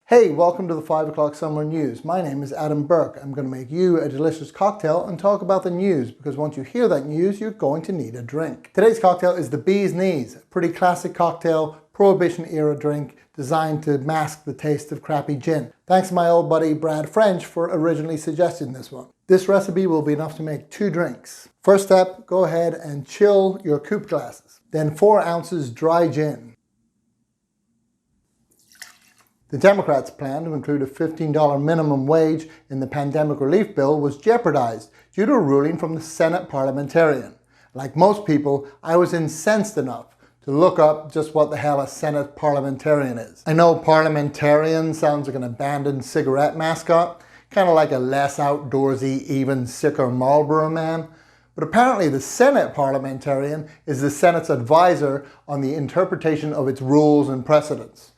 Hey, welcome to the 5 o'clock Summer News. My name is Adam Burke. I'm going to make you a delicious cocktail and talk about the news, because once you hear that news, you're going to need a drink. Today's cocktail is the Bee's Knees, a pretty classic cocktail, Prohibition era drink designed to mask the taste of crappy gin. Thanks to my old buddy Brad French for originally suggesting this one. This recipe will be enough to make 2 drinks. First step, go ahead and chill your coupe glasses. Then 4 ounces dry gin. The Democrats' plan to include a $15 minimum wage in the pandemic relief bill was jeopardized due to a ruling from the Senate parliamentarian. Like most people, I was incensed enough to look up just what the hell a Senate parliamentarian is. I know parliamentarian sounds like an abandoned cigarette mascot, kind of like a less outdoorsy, even sicker Marlboro man. But apparently the Senate parliamentarian is the Senate's advisor on the interpretation of its rules and precedents.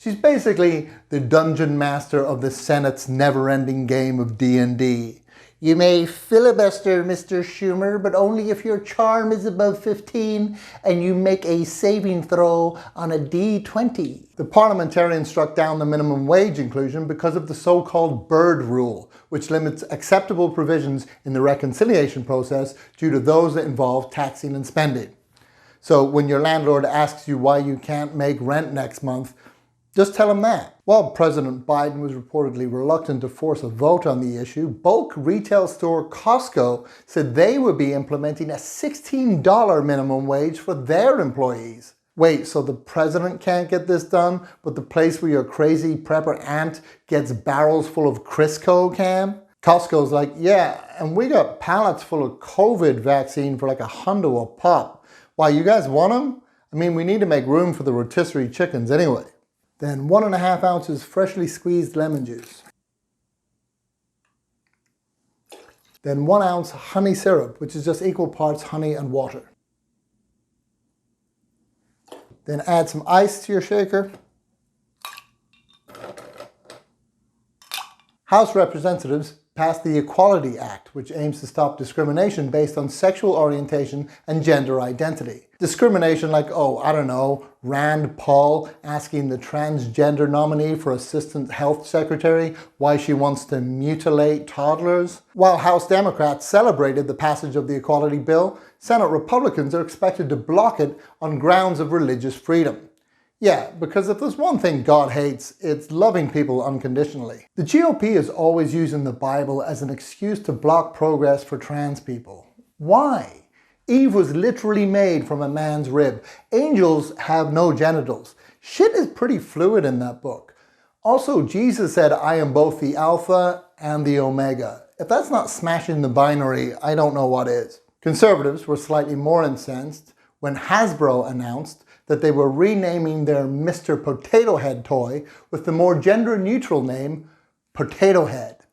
She's basically the dungeon master of the Senate's never-ending game of D&D. You may filibuster, Mr. Schumer, but only if your charm is above 15 and you make a saving throw on a D20. The parliamentarian struck down the minimum wage inclusion because of the so-called Byrd Rule, which limits acceptable provisions in the reconciliation process due to those that involve taxing and spending. So when your landlord asks you why you can't make rent next month, just tell him that. While President Biden was reportedly reluctant to force a vote on the issue, bulk retail store Costco said they would be implementing a $16 minimum wage for their employees. Wait, so the president can't get this done, but the place where your crazy prepper aunt gets barrels full of Crisco can? Costco's like, yeah, and we got pallets full of COVID vaccine for like $100 a pop. Why, you guys want them? I mean, we need to make room for the rotisserie chickens anyway. Then 1.5 ounces freshly squeezed lemon juice. Then 1 ounce honey syrup, which is just equal parts honey and water. Then add some ice to your shaker. House Representatives passed the Equality Act, which aims to stop discrimination based on sexual orientation and gender identity. Discrimination like, oh, I don't know, Rand Paul asking the transgender nominee for Assistant Health Secretary why she wants to mutilate toddlers. While House Democrats celebrated the passage of the Equality Bill, Senate Republicans are expected to block it on grounds of religious freedom. Yeah, because if there's one thing God hates, it's loving people unconditionally. The GOP is always using the Bible as an excuse to block progress for trans people. Why? Eve was literally made from a man's rib. Angels have no genitals. Shit is pretty fluid in that book. Also, Jesus said, I am both the Alpha and the Omega. If that's not smashing the binary, I don't know what is. Conservatives were slightly more incensed when Hasbro announced that they were renaming their Mr. Potato Head toy with the more gender-neutral name Potato Head,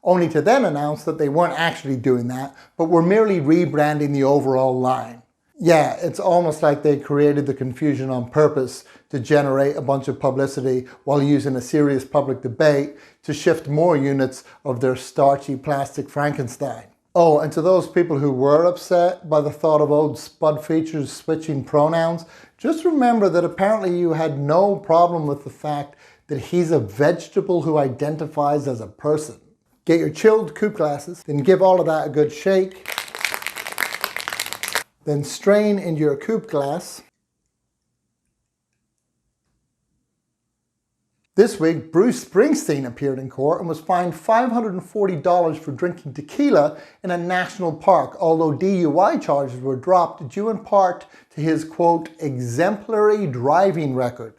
only to then announce that they weren't actually doing that, but were merely rebranding the overall line. Yeah, it's almost like they created the confusion on purpose to generate a bunch of publicity while using a serious public debate to shift more units of their starchy plastic Frankenstein. Oh, and to those people who were upset by the thought of old Spud Features switching pronouns, just remember that apparently you had no problem with the fact that he's a vegetable who identifies as a person. Get your chilled coupe glasses, then give all of that a good shake. Then strain into your coupe glass. This week, Bruce Springsteen appeared in court and was fined $540 for drinking tequila in a national park, although DUI charges were dropped due in part to his, quote, exemplary driving record.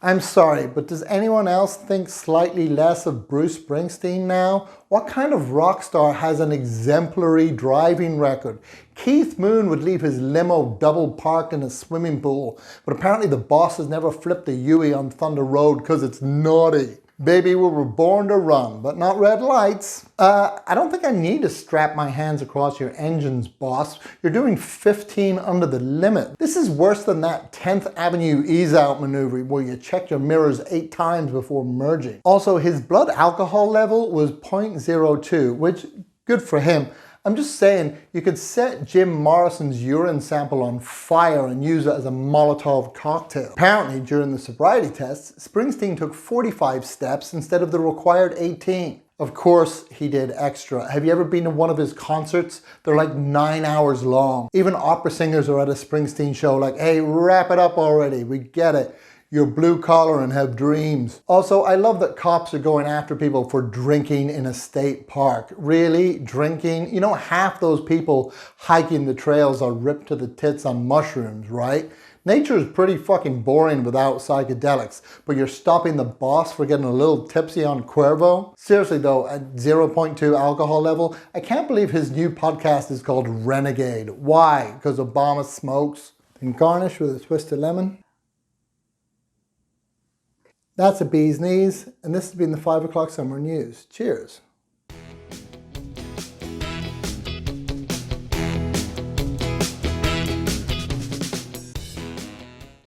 I'm sorry, but does anyone else think slightly less of Bruce Springsteen now? What kind of rock star has an exemplary driving record? Keith Moon would leave his limo double parked in a swimming pool, but apparently the boss has never flipped a Yui on Thunder Road because it's naughty. Baby, we were born to run, but not red lights. I don't think I need to strap my hands across your engines, boss. You're doing 15 under the limit. This is worse than that 10th Avenue ease-out maneuver where you check your mirrors 8 times before merging. Also, his blood alcohol level was 0.02, which, good for him. I'm just saying, you could set Jim Morrison's urine sample on fire and use it as a Molotov cocktail. Apparently, during the sobriety tests, Springsteen took 45 steps instead of the required 18. Of course, he did extra. Have you ever been to one of his concerts? They're like 9 hours long. Even opera singers are at a Springsteen show like, hey, wrap it up already, we get it. You're blue collar and have dreams. Also, I love that cops are going after people for drinking in a state park. Really? Drinking? You know, half those people hiking the trails are ripped to the tits on mushrooms, right? Nature is pretty fucking boring without psychedelics, but you're stopping the boss for getting a little tipsy on Cuervo? Seriously though, at 0.2 alcohol level, I can't believe his new podcast is called Renegade. Why? Because Obama smokes? And garnish with a twist of lemon. That's a bee's knees, and this has been the 5 o'clock Summer News. Cheers.